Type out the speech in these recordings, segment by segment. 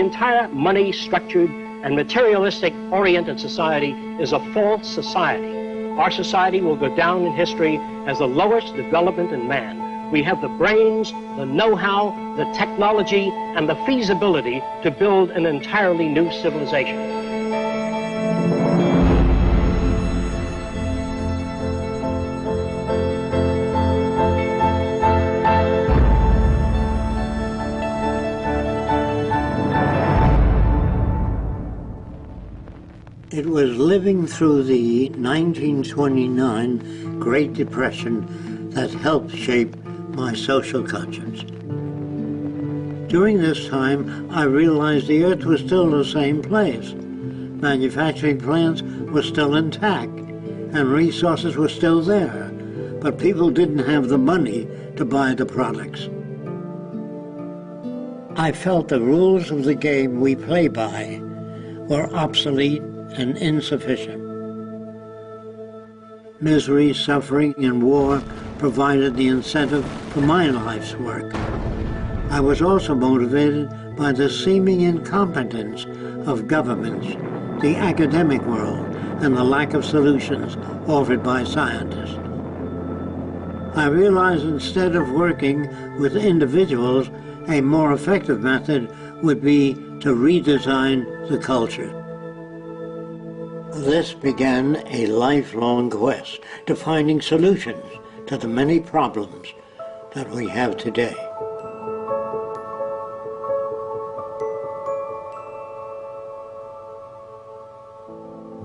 entire money-structured and materialistic-oriented society is a false society. Our society will go down in history as the lowest development in man. We have the brains, the know-how, the technology, and the feasibility to build an entirely new civilization. It was living through the 1929 Great Depression that helped shape my social conscience. During this time, I realized the earth was still the same place. Manufacturing plants were still intact, and resources were still there, but people didn't have the money to buy the products. I felt the rules of the game we play by were obsolete and insufficient. Misery, suffering, and war provided the incentive for my life's work. I was also motivated by the seeming incompetence of governments, the academic world, and the lack of solutions offered by scientists. I realized instead of working with individuals, a more effective method would be to redesign the culture. This began a lifelong quest to finding solutions to the many problems that we have today.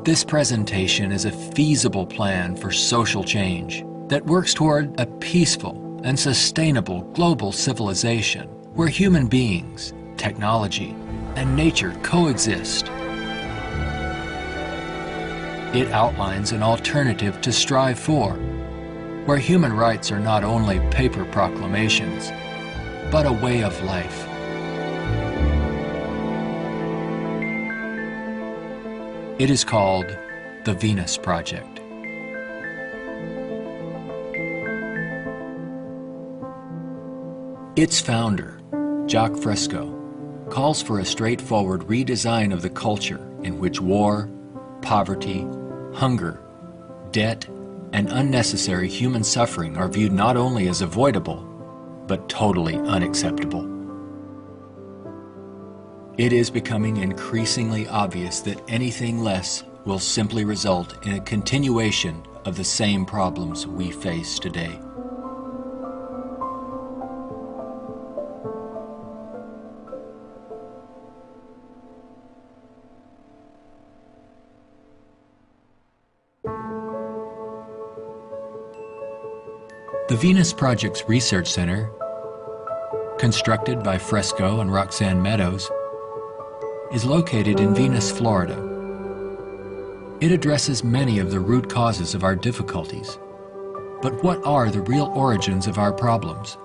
This presentation is a feasible plan for social change that works toward a peaceful and sustainable global civilization where human beings, technology, and nature coexist. It outlines an alternative to strive for, where human rights are not only paper proclamations, but a way of life. It is called the Venus Project. Its founder, Jacques Fresco, calls for a straightforward redesign of the culture in which war, poverty, hunger, debt, and unnecessary human suffering are viewed not only as avoidable, but totally unacceptable. It is becoming increasingly obvious that anything less will simply result in a continuation of the same problems we face today. The Venus Project's Research Center, constructed by Fresco and Roxanne Meadows, is located in Venus, Florida. It addresses many of the root causes of our difficulties. But what are the real origins of our problems?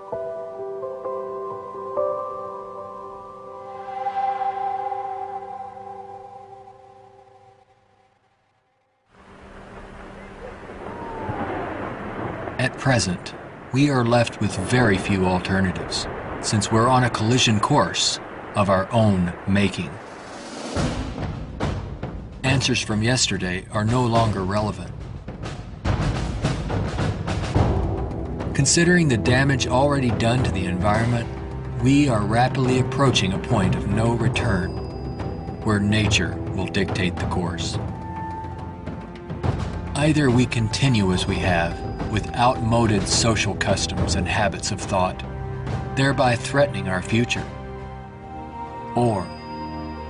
At present, we are left with very few alternatives, since we're on a collision course of our own making. Answers from yesterday are no longer relevant. Considering the damage already done to the environment, we are rapidly approaching a point of no return, where nature will dictate the course. Either we continue as we have, with outmoded social customs and habits of thought, thereby threatening our future, or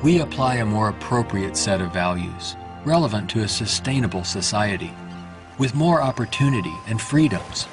we apply a more appropriate set of values, relevant to a sustainable society, with more opportunity and freedoms.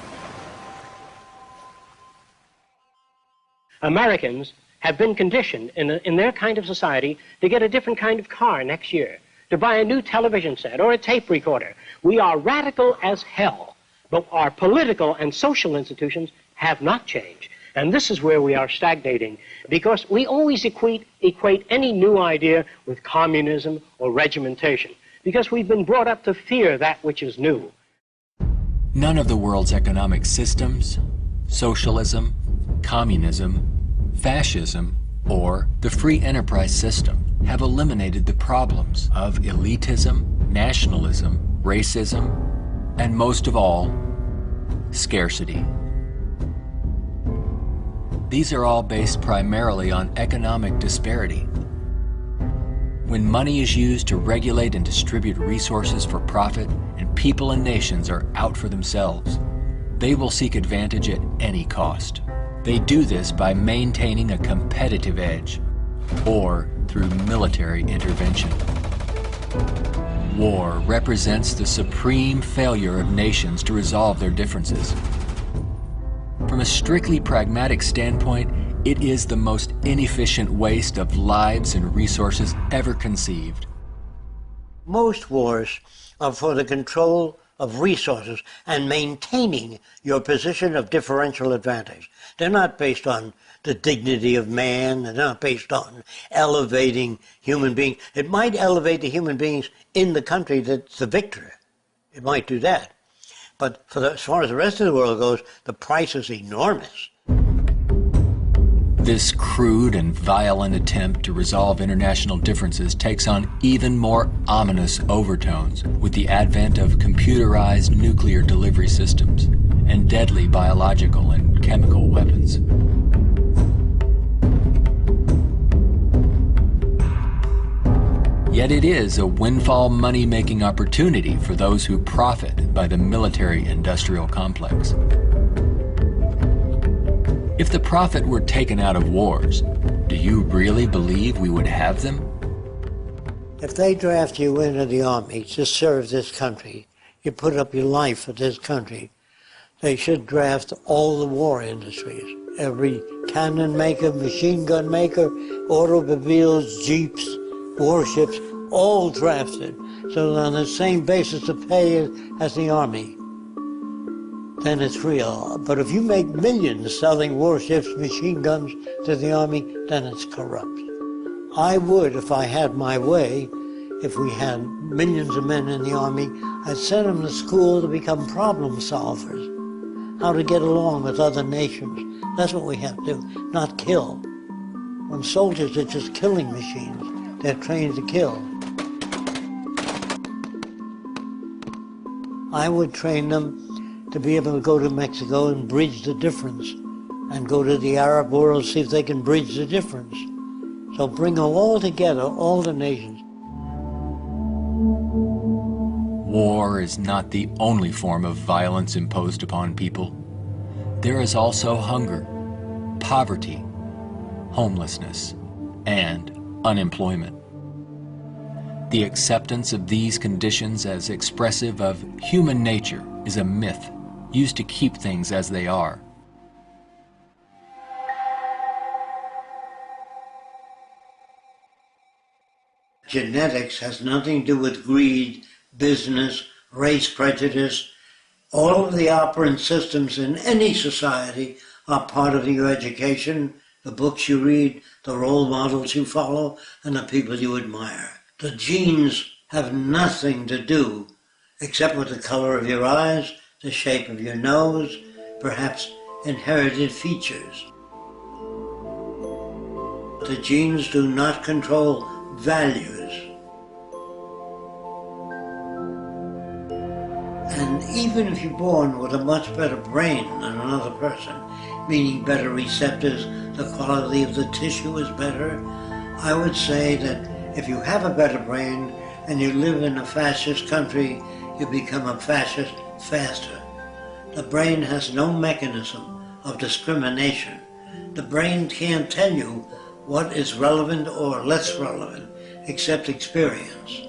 Americans have been conditioned in their kind of society to get a different kind of car next year, to buy a new television set or a tape recorder. We are radical as hell, but our political and social institutions have not changed. And this is where we are stagnating, because we always equate any new idea with communism or regimentation, because we've been brought up to fear that which is new. None of the world's economic systems, socialism, communism, fascism, or the free enterprise system have eliminated the problems of elitism, nationalism, racism, and most of all, scarcity. These are all based primarily on economic disparity. When money is used to regulate and distribute resources for profit, and people and nations are out for themselves, they will seek advantage at any cost. They do this by maintaining a competitive edge, or through military intervention. War represents the supreme failure of nations to resolve their differences. From a strictly pragmatic standpoint, it is the most inefficient waste of lives and resources ever conceived. Most wars are for the control of resources and maintaining your position of differential advantage. They're not based on the dignity of man. They're not based on elevating human beings. It might elevate the human beings in the country that's the victor. It might do that. But as far as the rest of the world goes, the price is enormous. This crude and violent attempt to resolve international differences takes on even more ominous overtones with the advent of computerized nuclear delivery systems and deadly biological and chemical weapons. Yet it is a windfall money-making opportunity for those who profit by the military-industrial complex. If the profit were taken out of wars, do you really believe we would have them? If they draft you into the army to serve this country, you put up your life for this country, they should draft all the war industries. Every cannon maker, machine gun maker, automobiles, jeeps, warships, all drafted, so that on the same basis of pay as the army. Then it's real. But if you make millions selling warships, machine guns to the army, then it's corrupt. I would, if I had my way, if we had millions of men in the army, I'd send them to school to become problem solvers, how to get along with other nations. That's what we have to do, not kill. When soldiers are just killing machines, they're trained to kill. I would train them to be able to go to Mexico and bridge the difference, and go to the Arab world, see if they can bridge the difference. So bring them all together, all the nations. War is not the only form of violence imposed upon people. There is also hunger, poverty, homelessness, and unemployment. The acceptance of these conditions as expressive of human nature is a myth used to keep things as they are. Genetics has nothing to do with greed, business, race prejudice. All of the operant systems in any society are part of your education, the books you read, the role models you follow, and the people you admire. The genes have nothing to do except with the color of your eyes, the shape of your nose, perhaps inherited features. The genes do not control values. And even if you're born with a much better brain than another person, meaning better receptors, the quality of the tissue is better, I would say that if you have a better brain and you live in a fascist country, you become a fascist faster. The brain has no mechanism of discrimination. The brain can't tell you what is relevant or less relevant, except experience.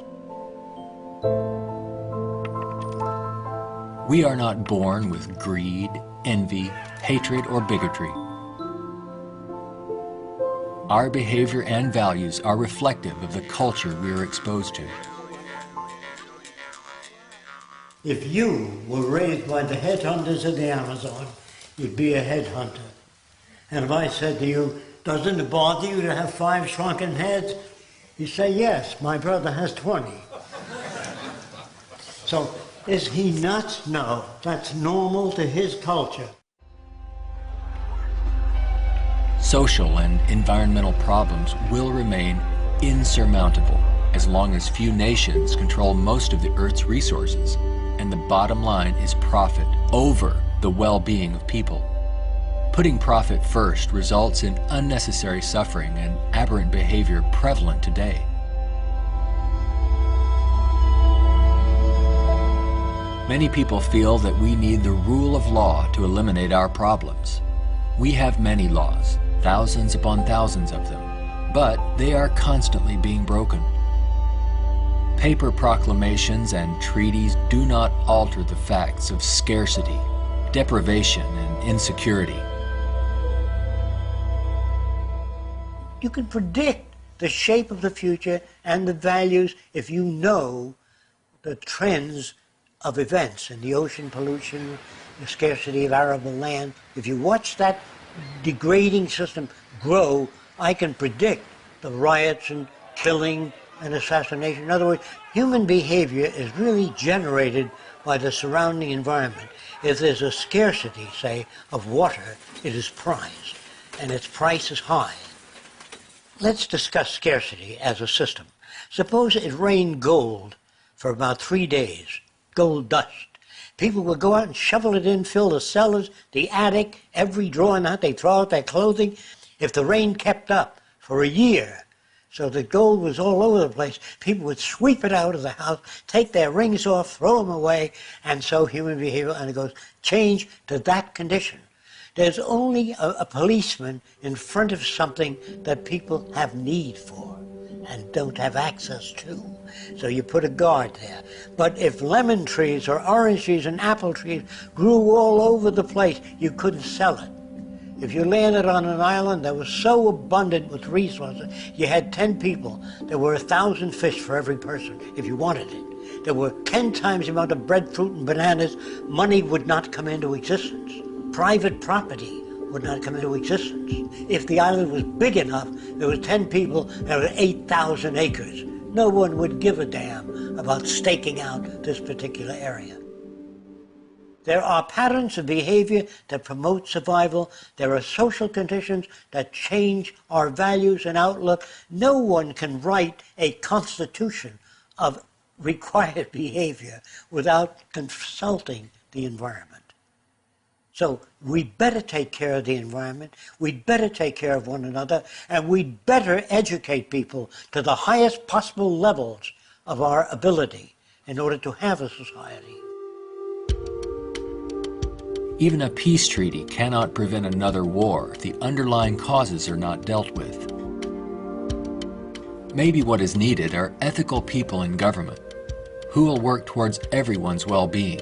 We are not born with greed, envy, hatred, or bigotry. Our behavior and values are reflective of the culture we are exposed to. If you were raised by the headhunters of the Amazon, you'd be a headhunter. And if I said to you, doesn't it bother you to have 5 shrunken heads? You say, yes, my brother has 20. So, is he nuts? No, that's normal to his culture. social and environmental problems will remain insurmountable as long as few nations control most of the Earth's resources, and the bottom line is profit over the well-being of people. Putting profit first results in unnecessary suffering and aberrant behavior prevalent today. Many people feel that we need the rule of law to eliminate our problems. We have many laws, thousands upon thousands of them, but they are constantly being broken. Paper proclamations and treaties do not alter the facts of scarcity, deprivation, and insecurity. You can predict the shape of the future and the values if you know the trends of events in the ocean pollution, the scarcity of arable land. If you watch that degrading system grow, I can predict the riots and killing and assassination. In other words, human behavior is really generated by the surrounding environment. If there's a scarcity, say, of water, it is prized, and its price is high. Let's discuss scarcity as a system. Suppose it rained gold for about 3 days, gold dust. People would go out and shovel it in, fill the cellars, the attic, every drawer in that. They throw out their clothing. If the rain kept up for a year, so the gold was all over the place, people would sweep it out of the house, take their rings off, throw them away, and so human behavior undergoes change to that condition. There's only a policeman in front of something that people have need for and don't have access to. So you put a guard there. But if lemon trees or orange trees and apple trees grew all over the place, you couldn't sell it. If you landed on an island that was so abundant with resources, you had 10 people, there were 1,000 fish for every person if you wanted it. There were 10 times the amount of breadfruit and bananas, money would not come into existence. Private property would not come into existence. If the island was big enough, there was 10 people, there were 8,000 acres. No one would give a damn about staking out this particular area. There are patterns of behavior that promote survival. There are social conditions that change our values and outlook. No one can write a constitution of required behavior without consulting the environment. So we'd better take care of the environment, we'd better take care of one another, and we'd better educate people to the highest possible levels of our ability in order to have a society. Even a peace treaty cannot prevent another war if the underlying causes are not dealt with. Maybe what is needed are ethical people in government who will work towards everyone's well-being.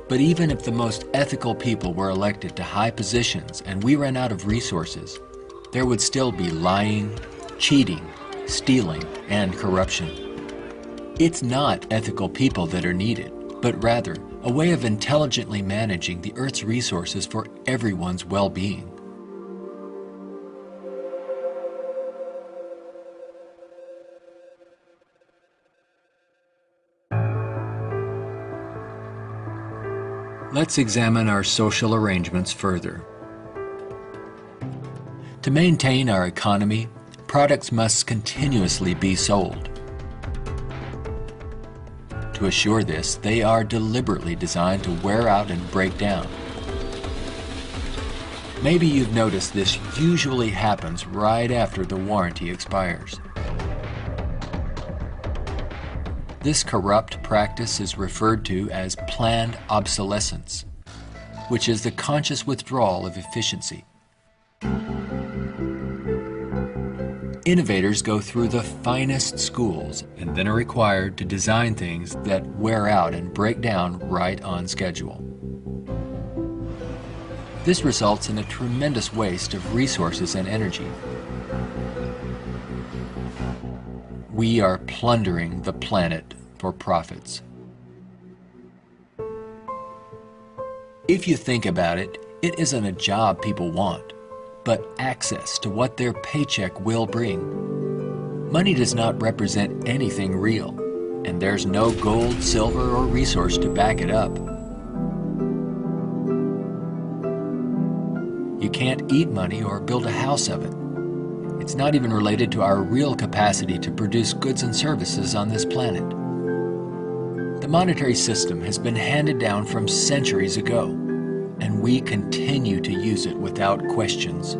But even if the most ethical people were elected to high positions and we ran out of resources, there would still be lying, cheating, stealing, and corruption. It's not ethical people that are needed, but rather a way of intelligently managing the Earth's resources for everyone's well-being. Let's examine our social arrangements further. To maintain our economy, products must continuously be sold. To assure this, they are deliberately designed to wear out and break down. Maybe you've noticed this usually happens right after the warranty expires. This corrupt practice is referred to as planned obsolescence, which is the conscious withdrawal of efficiency. Innovators go through the finest schools and then are required to design things that wear out and break down right on schedule. This results in a tremendous waste of resources and energy. We are plundering the planet for profits. If you think about it, it isn't a job people want, but access to what their paycheck will bring. Money does not represent anything real, and there's no gold, silver, or resource to back it up. You you can't eat money or build a house of it. It's not even related to our real capacity to produce goods and services on this planet. The monetary system has been handed down from centuries ago, and we continue to use it without questions.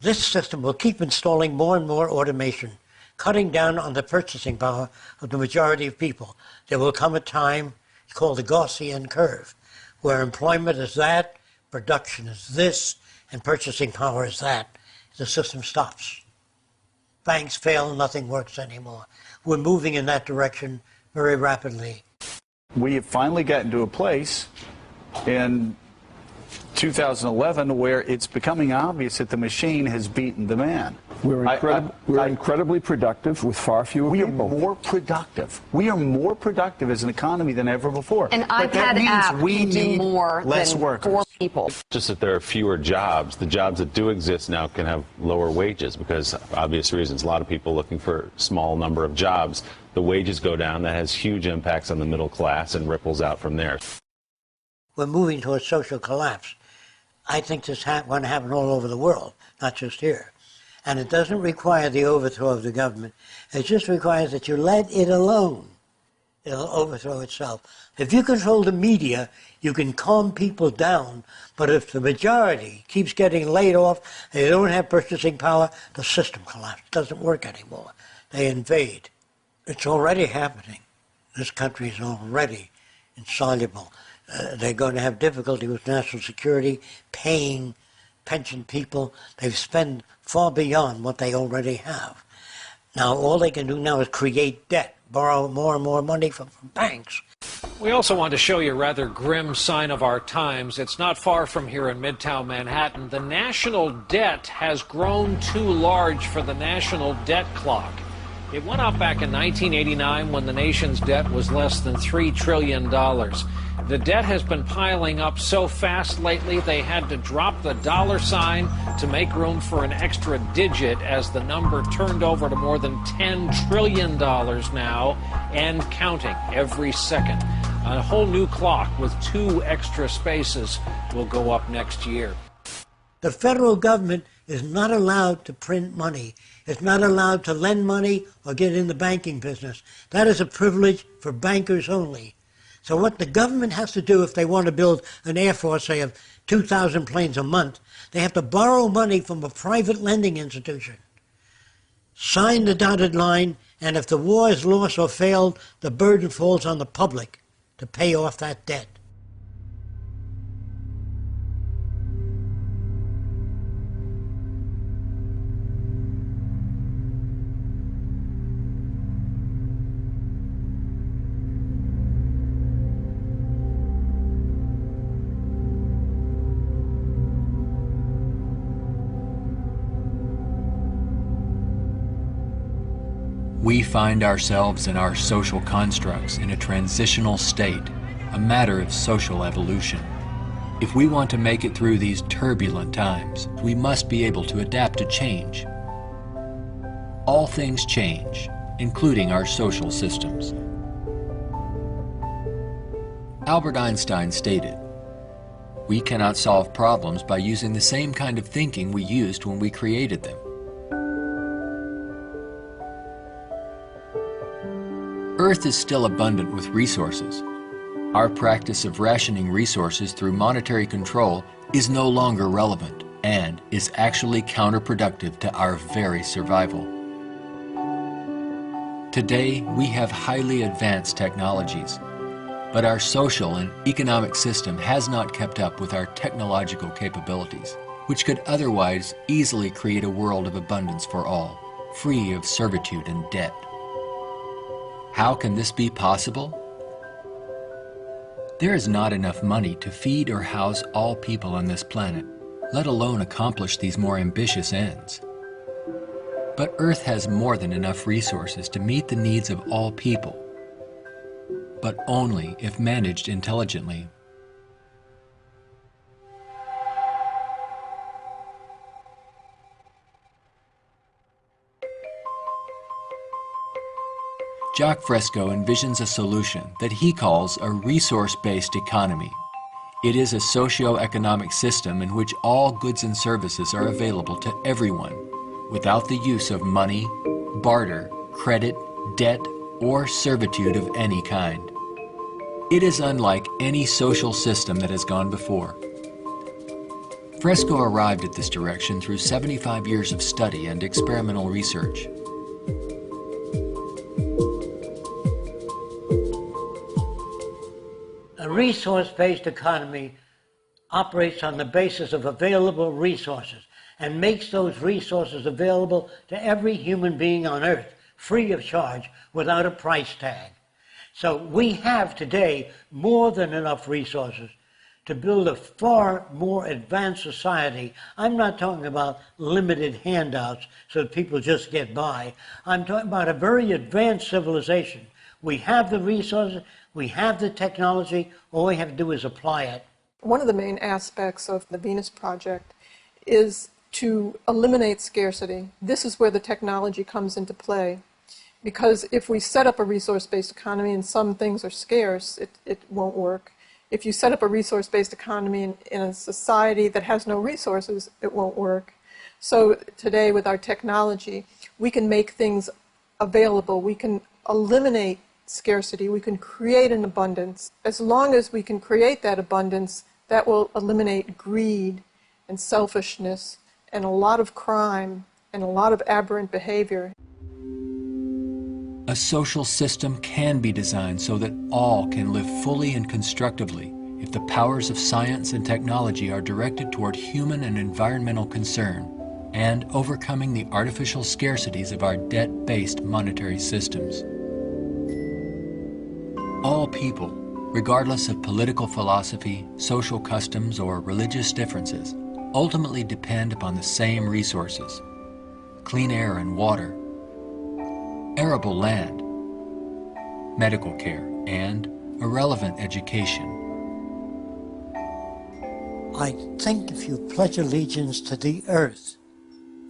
This system will keep installing more and more automation, cutting down on the purchasing power of the majority of people. There will come a time called the Gaussian curve, where employment is that, production is this, and purchasing power is that. The system stops. Banks fail, nothing works anymore. We're moving in that direction very rapidly. We have finally gotten to a place in 2011 where it's becoming obvious that the machine has beaten the man. We're incredibly productive with far fewer people. We are more productive. We are more productive as an economy than ever before. An iPad app we can do need more less than workers. 4 people. Just that there are fewer jobs. The jobs that do exist now can have lower wages because of obvious reasons. A lot of people looking for a small number of jobs. The wages go down. That has huge impacts on the middle class and ripples out from there. We're moving towards social collapse. I think this is going to happen all over the world, not just here. And it doesn't require the overthrow of the government. It just requires that you let it alone. It'll overthrow itself. If you control the media, you can calm people down. But if the majority keeps getting laid off, they don't have purchasing power, the system collapses. It doesn't work anymore. They invade. It's already happening. This country is already insoluble. They're going to have difficulty with national security, paying pension people. They've spent far beyond what they already have. Now, all they can do now is create debt, borrow more and more money from banks. We also want to show you a rather grim sign of our times. It's not far from here in Midtown Manhattan. The national debt has grown too large for the national debt clock. It went up back in 1989 when the nation's debt was less than $3 trillion. The debt has been piling up so fast lately they had to drop the dollar sign to make room for an extra digit as the number turned over to more than $10 trillion now and counting every second. A whole new clock with 2 extra spaces will go up next year. The federal government is not allowed to print money. It's not allowed to lend money or get in the banking business. That is a privilege for bankers only. So what the government has to do if they want to build an air force, say, of 2,000 planes a month, they have to borrow money from a private lending institution, sign the dotted line, and if the war is lost or failed, the burden falls on the public to pay off that debt. We find ourselves and our social constructs in a transitional state, a matter of social evolution. If we want to make it through these turbulent times, we must be able to adapt to change. All things change, including our social systems. Albert Einstein stated, "We cannot solve problems by using the same kind of thinking we used when we created them." Earth is still abundant with resources. Our practice of rationing resources through monetary control is no longer relevant and is actually counterproductive to our very survival. Today, we have highly advanced technologies, but our social and economic system has not kept up with our technological capabilities, which could otherwise easily create a world of abundance for all, free of servitude and debt. How can this be possible? There is not enough money to feed or house all people on this planet, let alone accomplish these more ambitious ends. But Earth has more than enough resources to meet the needs of all people, but only if managed intelligently. Jacques Fresco envisions a solution that he calls a resource-based economy. It is a socio-economic system in which all goods and services are available to everyone without the use of money, barter, credit, debt, or servitude of any kind. It is unlike any social system that has gone before. Fresco arrived at this direction through 75 years of study and experimental research. A resource-based economy operates on the basis of available resources and makes those resources available to every human being on earth, free of charge, without a price tag. So we have today more than enough resources to build a far more advanced society. I'm not talking about limited handouts so that people just get by. I'm talking about a very advanced civilization. We have the resources, we have the technology, all we have to do is apply it. One of the main aspects of the Venus Project is to eliminate scarcity. This is where the technology comes into play. Because if we set up a resource-based economy and some things are scarce, it won't work. If you set up a resource-based economy in a society that has no resources, it won't work. So today with our technology, we can make things available. We can eliminate scarcity. We can create an abundance. As long as we can create that abundance, that will eliminate greed and selfishness and a lot of crime and a lot of aberrant behavior. A social system can be designed so that all can live fully and constructively if the powers of science and technology are directed toward human and environmental concern and overcoming the artificial scarcities of our debt-based monetary systems. All people, regardless of political philosophy, social customs, or religious differences, ultimately depend upon the same resources: clean air and water, arable land, medical care, and a relevant education. I think if you pledge allegiance to the earth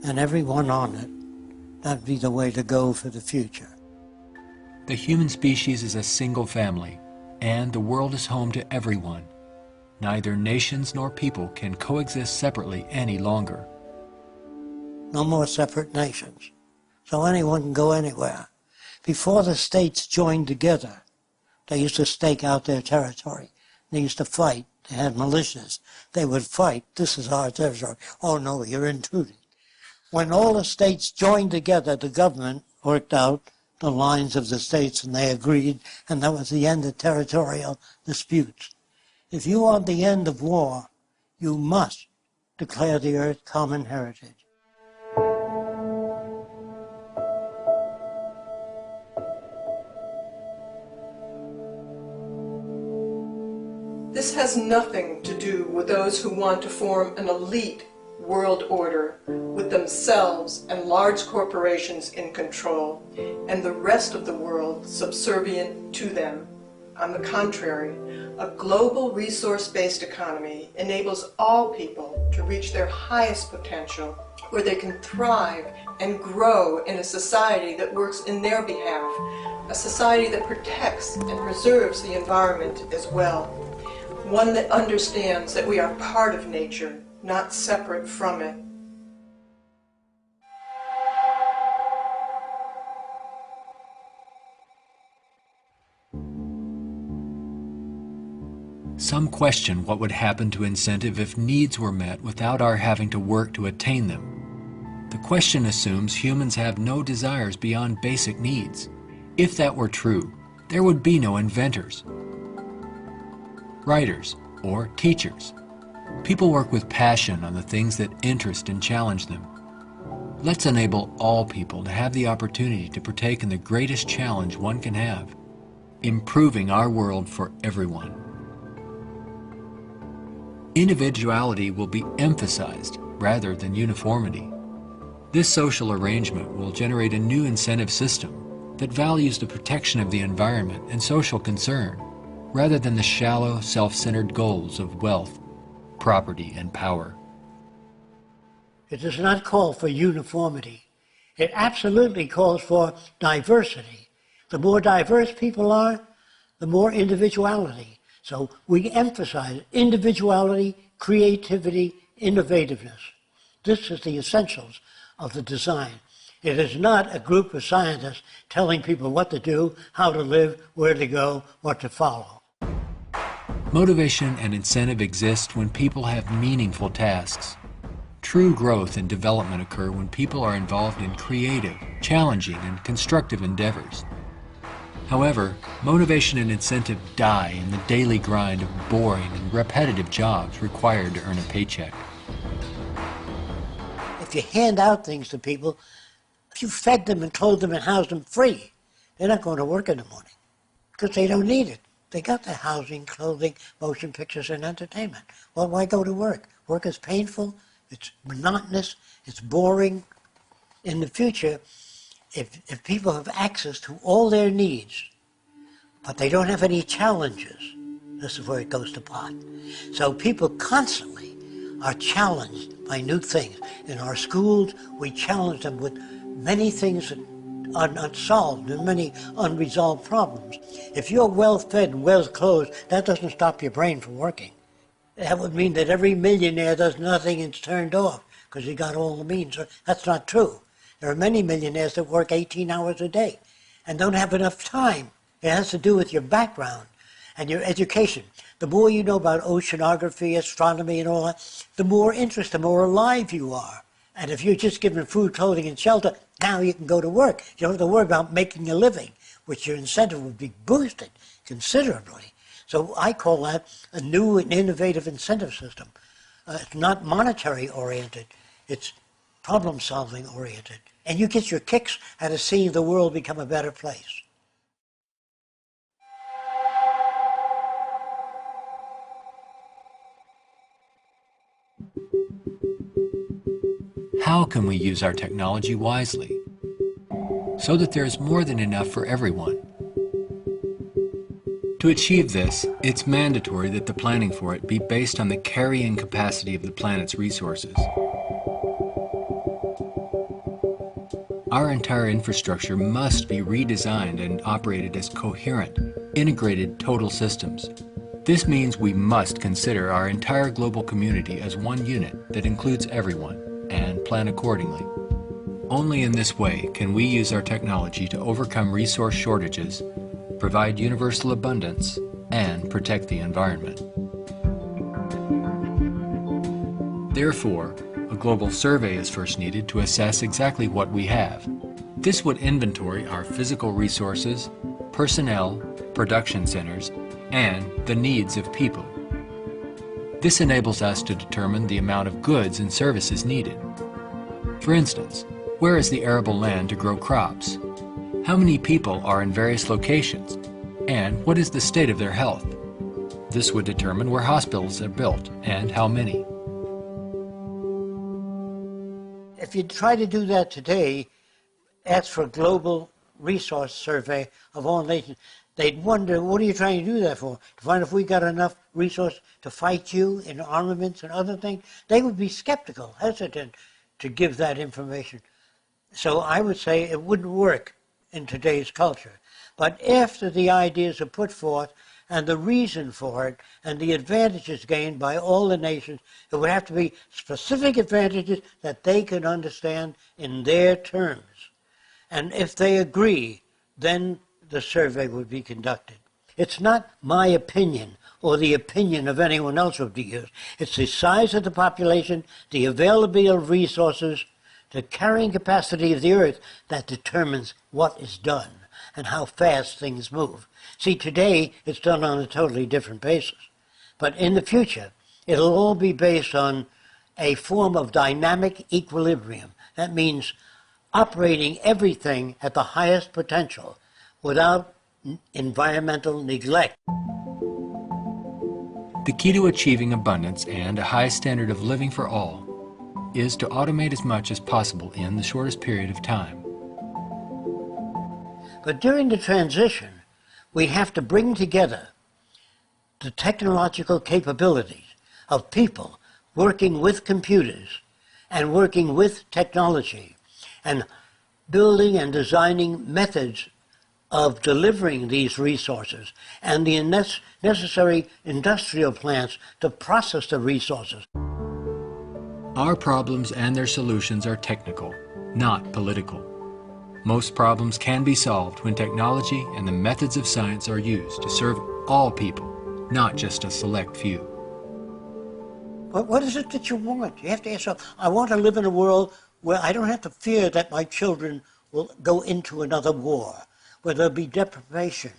and everyone on it, that'd be the way to go for the future. The human species is a single family, and the world is home to everyone. Neither nations nor people can coexist separately any longer. No more separate nations. So anyone can go anywhere. Before the states joined together, they used to stake out their territory. They used to fight. They had militias. They would fight. This is our territory. Oh no, you're intruding. When all the states joined together, the government worked out the lines of the states and they agreed, and that was the end of territorial disputes. If you want the end of war, you must declare the earth common heritage. This has nothing to do with those who want to form an elite world order with themselves and large corporations in control and the rest of the world subservient to them. On the contrary, a global resource-based economy enables all people to reach their highest potential, where they can thrive and grow in a society that works in their behalf, a society that protects and preserves the environment as well, one that understands that we are part of nature, not separate from it. Some question what would happen to incentive if needs were met without our having to work to attain them. The question assumes humans have no desires beyond basic needs. If that were true, there would be no inventors, writers, or teachers. People work with passion on the things that interest and challenge them. Let's enable all people to have the opportunity to partake in the greatest challenge one can have, improving our world for everyone. Individuality will be emphasized rather than uniformity. This social arrangement will generate a new incentive system that values the protection of the environment and social concern, rather than the shallow, self-centered goals of wealth, property, and power. It does not call for uniformity. It absolutely calls for diversity. The more diverse people are, the more individuality. So we emphasize individuality, creativity, innovativeness. This is the essentials of the design. It is not a group of scientists telling people what to do, how to live, where to go, what to follow. Motivation and incentive exist when people have meaningful tasks. True growth and development occur when people are involved in creative, challenging, and constructive endeavors. However, motivation and incentive die in the daily grind of boring and repetitive jobs required to earn a paycheck. If you hand out things to people, if you fed them and clothed them and housed them free, they're not going to work in the morning because they don't need it. They got their housing, clothing, motion pictures, and entertainment. Well, why go to work? Work is painful, it's monotonous, it's boring. In the future, if people have access to all their needs, but they don't have any challenges, this is where it goes to pot. So people constantly are challenged by new things. In our schools, we challenge them with many things that are unsolved and many unresolved problems. If you're well-fed and well-clothed, that doesn't stop your brain from working. That would mean that every millionaire does nothing and is turned off because he got all the means. That's not true. There are many millionaires that work 18 hours a day and don't have enough time. It has to do with your background and your education. The more you know about oceanography, astronomy, and all that, the more interest, the more alive you are. And if you're just given food, clothing, and shelter, now you can go to work. You don't have to worry about making a living, which your incentive would be boosted considerably. So I call that a new and innovative incentive system. It's not monetary oriented, it's problem solving oriented. And you get your kicks out of seeing the world become a better place. How can we use our technology wisely so that there is more than enough for everyone? To achieve this, it's mandatory that the planning for it be based on the carrying capacity of the planet's resources. Our entire infrastructure must be redesigned and operated as coherent, integrated total systems. This means we must consider our entire global community as one unit that includes everyone, and plan accordingly. Only in this way can we use our technology to overcome resource shortages, provide universal abundance, and protect the environment. Therefore, a global survey is first needed to assess exactly what we have. This would inventory our physical resources, personnel, production centers, and the needs of people. This enables us to determine the amount of goods and services needed. For instance, where is the arable land to grow crops? How many people are in various locations? And what is the state of their health? This would determine where hospitals are built and how many. If you try to do that today, ask for a global resource survey of all nations, they'd wonder, what are you trying to do that for? To find if we got enough resource to fight you in armaments and other things? They would be skeptical, hesitant to give that information. So I would say it wouldn't work in today's culture. But after the ideas are put forth and the reason for it and the advantages gained by all the nations, it would have to be specific advantages that they can understand in their terms. And if they agree, then the survey would be conducted. It's not my opinion or the opinion of anyone else would be used. It's the size of the population, the availability of resources, the carrying capacity of the earth that determines what is done and how fast things move. See, today it's done on a totally different basis. But in the future, it'll all be based on a form of dynamic equilibrium. That means operating everything at the highest potential without environmental neglect. The key to achieving abundance and a high standard of living for all is to automate as much as possible in the shortest period of time. But during the transition, we have to bring together the technological capabilities of people working with computers and working with technology and building and designing methods of delivering these resources and the necessary industrial plants to process the resources. Our problems and their solutions are technical, not political. Most problems can be solved when technology and the methods of science are used to serve all people, not just a select few. But what is it that you want? You have to ask yourself, I want to live in a world where I don't have to fear that my children will go into another war, where there'll be deprivation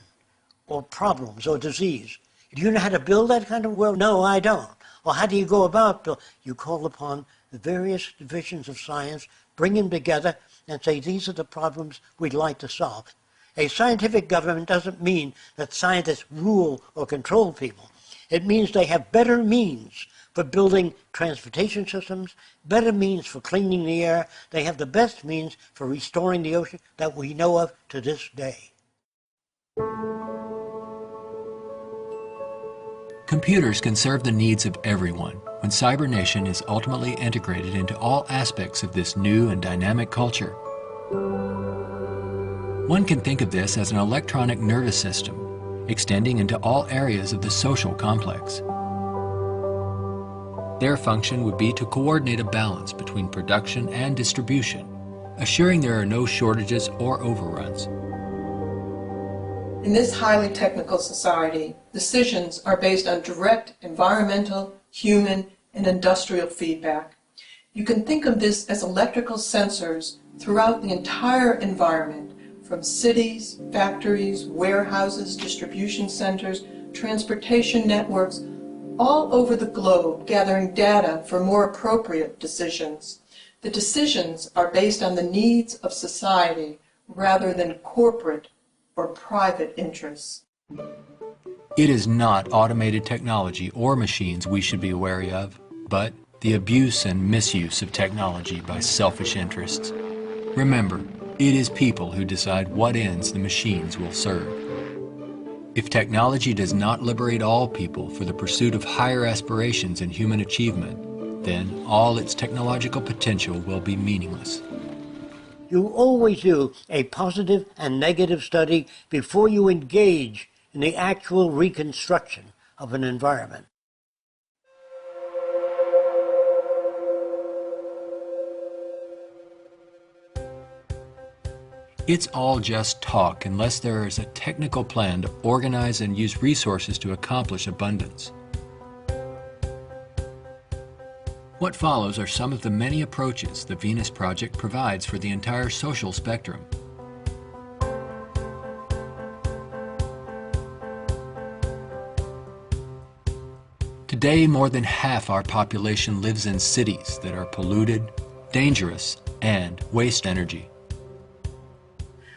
or problems or disease. Do you know how to build that kind of world? No, I don't. Well, how do you go about it? You call upon the various divisions of science, bring them together, and say, these are the problems we'd like to solve. A scientific government doesn't mean that scientists rule or control people. It means they have better means for building transportation systems, better means for cleaning the air. They have the best means for restoring the ocean that we know of to this day. Computers can serve the needs of everyone when cybernation is ultimately integrated into all aspects of this new and dynamic culture. One can think of this as an electronic nervous system, extending into all areas of the social complex. Their function would be to coordinate a balance between production and distribution, assuring there are no shortages or overruns. In this highly technical society, decisions are based on direct environmental, human, and industrial feedback. You can think of this as electrical sensors throughout the entire environment, from cities, factories, warehouses, distribution centers, transportation networks, all over the globe, gathering data for more appropriate decisions. The decisions are based on the needs of society rather than corporate or private interests. It is not automated technology or machines we should be wary of, but the abuse and misuse of technology by selfish interests. Remember, it is people who decide what ends the machines will serve. If technology does not liberate all people for the pursuit of higher aspirations in human achievement, then all its technological potential will be meaningless. You always do a positive and negative study before you engage in the actual reconstruction of an environment. It's all just talk unless there is a technical plan to organize and use resources to accomplish abundance. What follows are some of the many approaches the Venus Project provides for the entire social spectrum. Today, more than half our population lives in cities that are polluted, dangerous, and waste energy.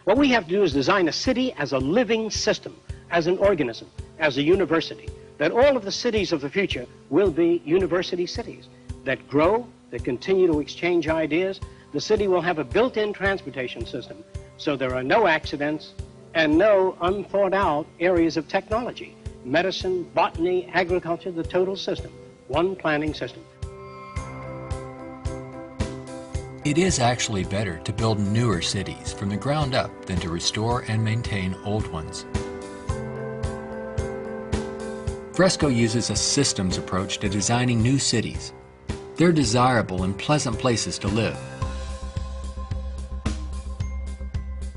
What we have to do is design a city as a living system, as an organism, as a university, that all of the cities of the future will be university cities that grow, that continue to exchange ideas. The city will have a built-in transportation system, so there are no accidents and no unthought out areas of technology. Medicine, botany, agriculture, the total system, one planning system. It is actually better to build newer cities from the ground up than to restore and maintain old ones. Fresco uses a systems approach to designing new cities. They're desirable and pleasant places to live.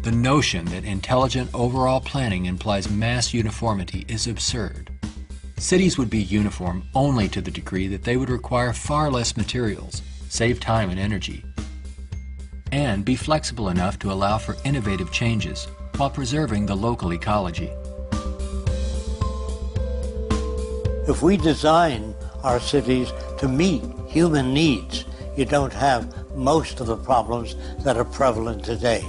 The notion that intelligent overall planning implies mass uniformity is absurd. Cities would be uniform only to the degree that they would require far less materials, save time and energy, and be flexible enough to allow for innovative changes while preserving the local ecology. If we design our cities to meet human needs, you don't have most of the problems that are prevalent today.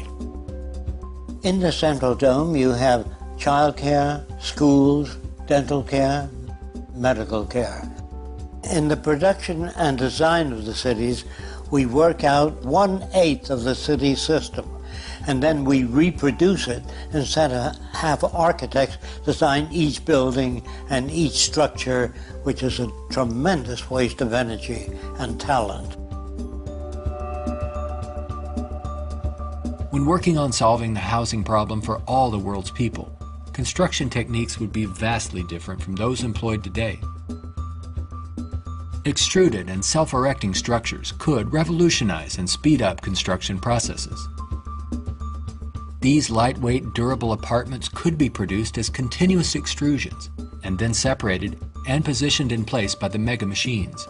In the Central Dome, you have childcare, schools, dental care, medical care. In the production and design of the cities, we work out 1/8 of the city system, and then we reproduce it instead of have architects design each building and each structure, which is a tremendous waste of energy and talent. When working on solving the housing problem for all the world's people, construction techniques would be vastly different from those employed today. Extruded and self-erecting structures could revolutionize and speed up construction processes. These lightweight, durable apartments could be produced as continuous extrusions and then separated and positioned in place by the mega machines.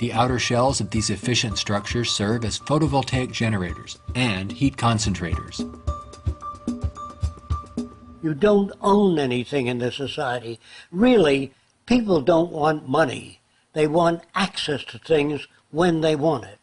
The outer shells of these efficient structures serve as photovoltaic generators and heat concentrators. You don't own anything in this society. Really, people don't want money. They want access to things when they want it.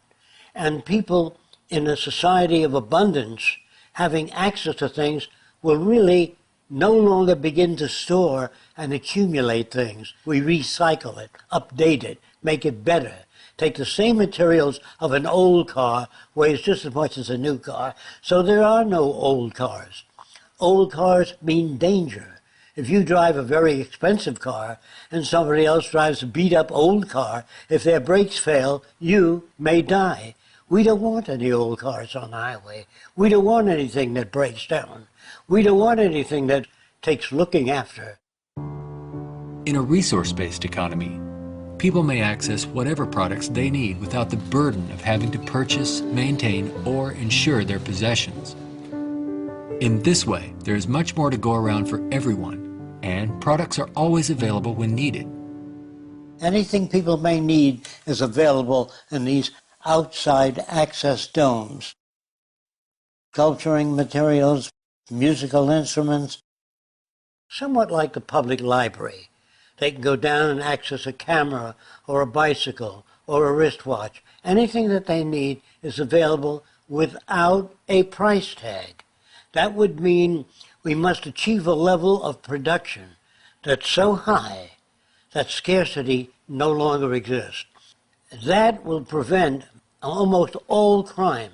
And people in a society of abundance, having access to things, will really no longer begin to store and accumulate things. We recycle it, update it, make it better. Take the same materials of an old car, weighs just as much as a new car, so there are no old cars. Old cars mean danger. If you drive a very expensive car and somebody else drives a beat-up old car, if their brakes fail, you may die. We don't want any old cars on the highway. We don't want anything that breaks down. We don't want anything that takes looking after. In a resource-based economy, people may access whatever products they need without the burden of having to purchase, maintain, or insure their possessions. In this way, there is much more to go around for everyone, and products are always available when needed. Anything people may need is available in these outside access domes. Sculpturing materials, musical instruments, somewhat like the public library. They can go down and access a camera or a bicycle or a wristwatch. Anything that they need is available without a price tag. That would mean we must achieve a level of production that's so high that scarcity no longer exists. That will prevent almost all crime.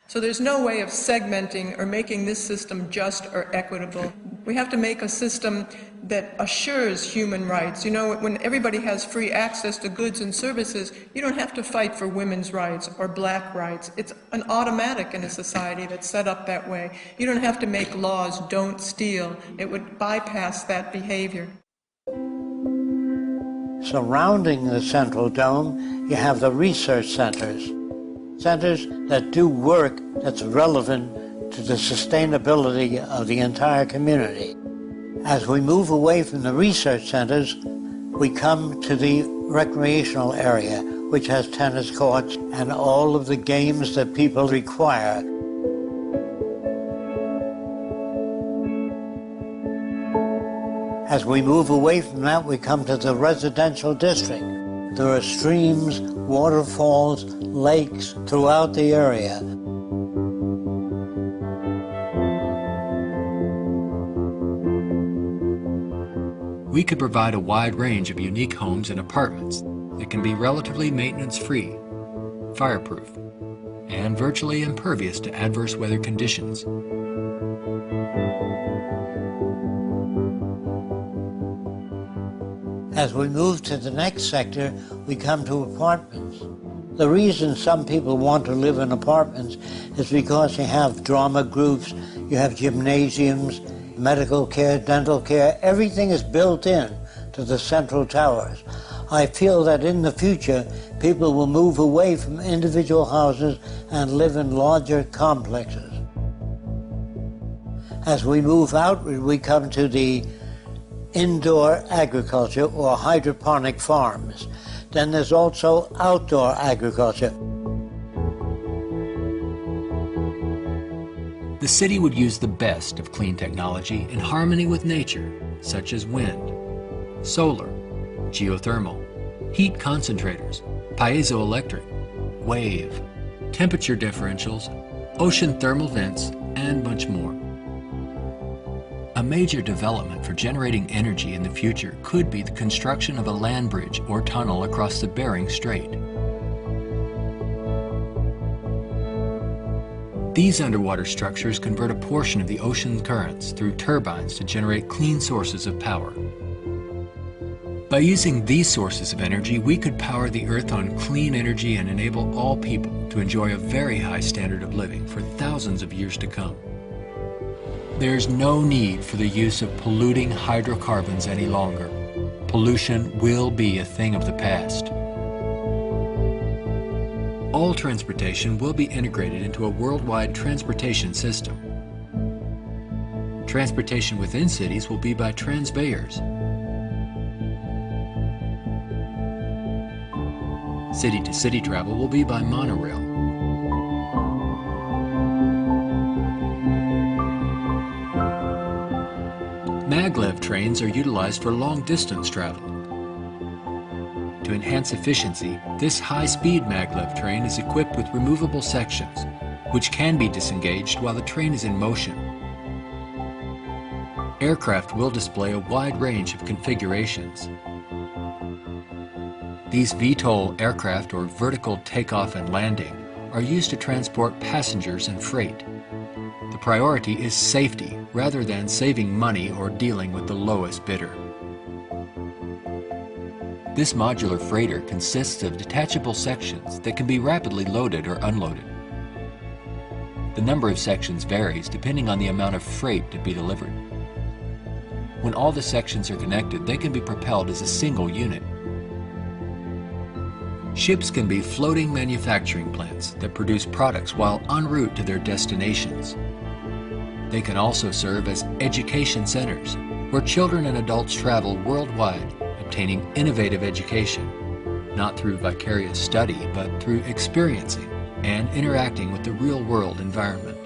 So there's no way of segmenting or making this system just or equitable. We have to make a system that assures human rights. You know, when everybody has free access to goods and services, you don't have to fight for women's rights or black rights. It's an automatic in a society that's set up that way. You don't have to make laws, don't steal. It would bypass that behavior. Surrounding the central dome, you have the research centers. Centers that do work that's relevant to the sustainability of the entire community. As we move away from the research centers, we come to the recreational area, which has tennis courts and all of the games that people require. As we move away from that, we come to the residential district. There are streams, waterfalls, lakes throughout the area. We could provide a wide range of unique homes and apartments that can be relatively maintenance-free, fireproof, and virtually impervious to adverse weather conditions. As we move to the next sector, we come to apartments. The reason some people want to live in apartments is because you have drama groups, you have gymnasiums, medical care, dental care, everything is built in to the central towers. I feel that in the future, people will move away from individual houses and live in larger complexes. As we move outward, we come to the indoor agriculture or hydroponic farms. Then there's also outdoor agriculture. The city would use the best of clean technology in harmony with nature, such as wind, solar, geothermal, heat concentrators, piezoelectric, wave, temperature differentials, ocean thermal vents, and much more. A major development for generating energy in the future could be the construction of a land bridge or tunnel across the Bering Strait. These underwater structures convert a portion of the ocean currents through turbines to generate clean sources of power. By using these sources of energy, we could power the Earth on clean energy and enable all people to enjoy a very high standard of living for thousands of years to come. There's no need for the use of polluting hydrocarbons any longer. Pollution will be a thing of the past. All transportation will be integrated into a worldwide transportation system. Transportation within cities will be by transbayers. City-to-city travel will be by monorail. Maglev trains are utilized for long-distance travel. To enhance efficiency, this high-speed maglev train is equipped with removable sections, which can be disengaged while the train is in motion. Aircraft will display a wide range of configurations. These VTOL aircraft, or vertical takeoff and landing, are used to transport passengers and freight. The priority is safety rather than saving money or dealing with the lowest bidder. This modular freighter consists of detachable sections that can be rapidly loaded or unloaded. The number of sections varies depending on the amount of freight to be delivered. When all the sections are connected, they can be propelled as a single unit. Ships can be floating manufacturing plants that produce products while en route to their destinations. They can also serve as education centers, where children and adults travel worldwide, obtaining innovative education, not through vicarious study, but through experiencing and interacting with the real-world environment.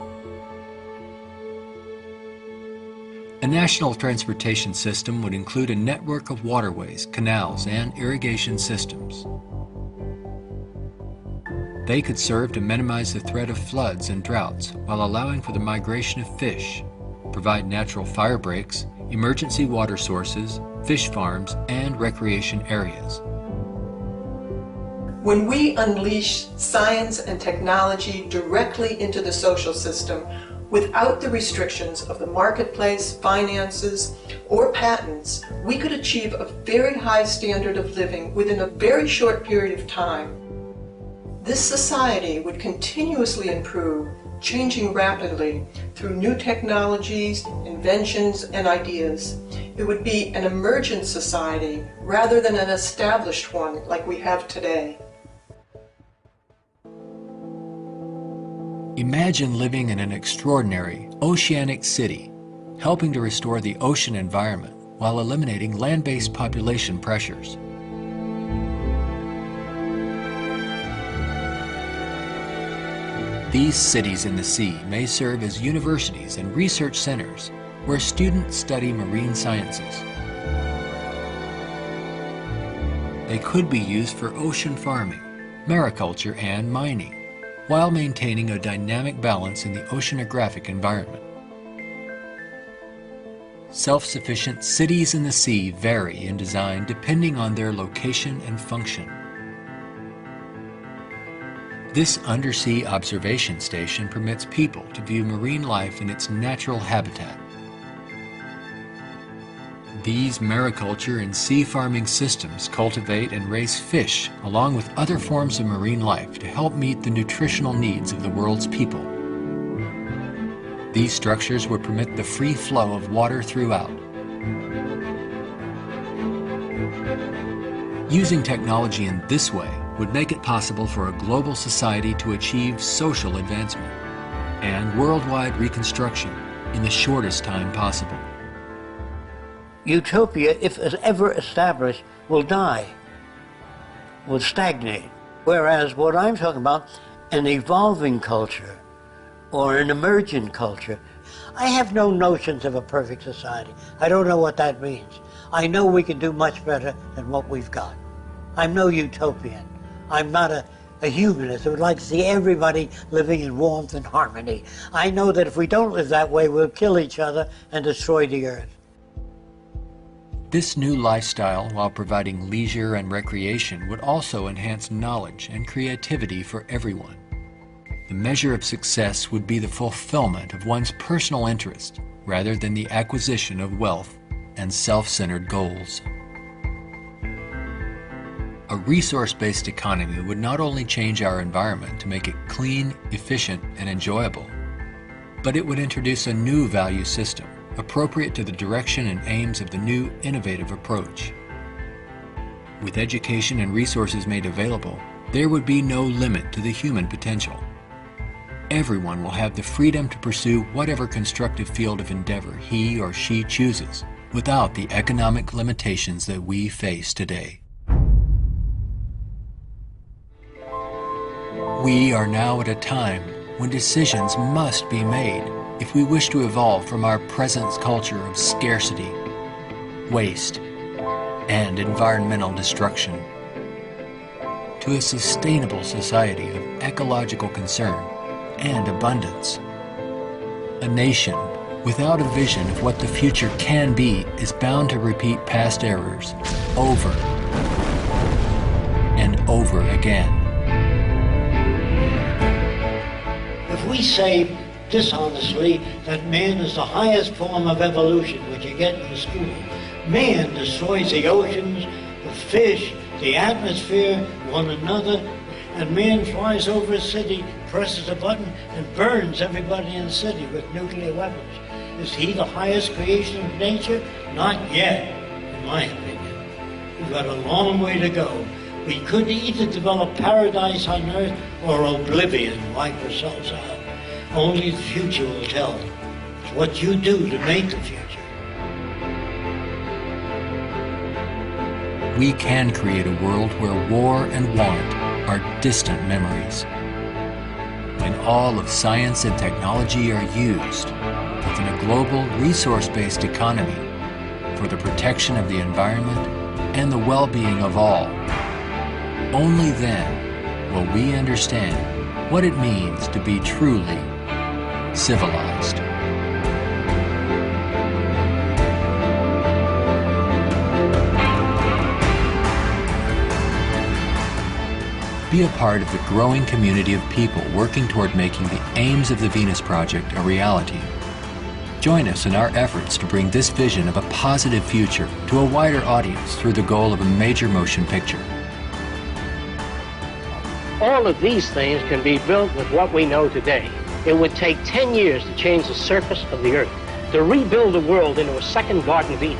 A national transportation system would include a network of waterways, canals, and irrigation systems. They could serve to minimize the threat of floods and droughts while allowing for the migration of fish, provide natural fire breaks, emergency water sources, fish farms, and recreation areas. When we unleash science and technology directly into the social system without the restrictions of the marketplace, finances, or patents, we could achieve a very high standard of living within a very short period of time. This society would continuously improve, changing rapidly through new technologies, inventions, and ideas. It would be an emergent society rather than an established one like we have today. Imagine living in an extraordinary oceanic city, helping to restore the ocean environment while eliminating land-based population pressures. These cities in the sea may serve as universities and research centers where students study marine sciences. They could be used for ocean farming, mariculture, and mining, while maintaining a dynamic balance in the oceanographic environment. Self-sufficient cities in the sea vary in design depending on their location and function. This undersea observation station permits people to view marine life in its natural habitat. These mariculture and sea farming systems cultivate and raise fish along with other forms of marine life to help meet the nutritional needs of the world's people. These structures would permit the free flow of water throughout. Using technology in this way would make it possible for a global society to achieve social advancement and worldwide reconstruction in the shortest time possible. Utopia, if it's ever established, will die, will stagnate. Whereas what I'm talking about, an evolving culture or an emergent culture, I have no notions of a perfect society. I don't know what that means. I know we can do much better than what we've got. I'm no utopian. I'm not a humanist who would like to see everybody living in warmth and harmony. I know that if we don't live that way, we'll kill each other and destroy the earth. This new lifestyle, while providing leisure and recreation, would also enhance knowledge and creativity for everyone. The measure of success would be the fulfillment of one's personal interest, rather than the acquisition of wealth and self-centered goals. A resource-based economy would not only change our environment to make it clean, efficient, and enjoyable, but it would introduce a new value system appropriate to the direction and aims of the new innovative approach. With education and resources made available, there would be no limit to the human potential. Everyone will have the freedom to pursue whatever constructive field of endeavor he or she chooses, without the economic limitations that we face today. We are now at a time when decisions must be made if we wish to evolve from our present culture of scarcity, waste, and environmental destruction to a sustainable society of ecological concern and abundance. A nation without a vision of what the future can be is bound to repeat past errors over and over again. If we say dishonestly that man is the highest form of evolution, which you get in the school, man destroys the oceans, the fish, the atmosphere, one another, and man flies over a city, presses a button, and burns everybody in the city with nuclear weapons. Is he the highest creation of nature? Not yet, in my opinion. We've got a long way to go. We could either develop paradise on earth or oblivion, wipe ourselves out. Only the future will tell. It's what you do to make the future. We can create a world where war and want are distant memories. When all of science and technology are used within a global resource-based economy for the protection of the environment and the well-being of all, only then will we understand what it means to be truly civilized. Be a part of the growing community of people working toward making the aims of the Venus Project a reality. Join us in our efforts to bring this vision of a positive future to a wider audience through the goal of a major motion picture. All of these things can be built with what we know today. It would take 10 years to change the surface of the earth, to rebuild the world into a second Garden of Eden.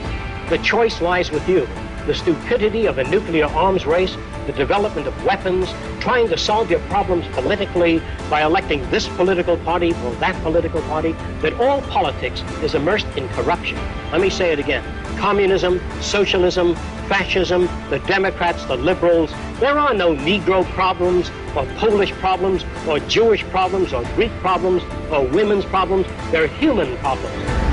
The choice lies with you. The stupidity of a nuclear arms race, the development of weapons, trying to solve your problems politically by electing this political party or that political party, that all politics is immersed in corruption. Let me say it again. Communism, socialism, fascism, the Democrats, the liberals, there are no Negro problems or Polish problems or Jewish problems or Greek problems or women's problems. They're human problems.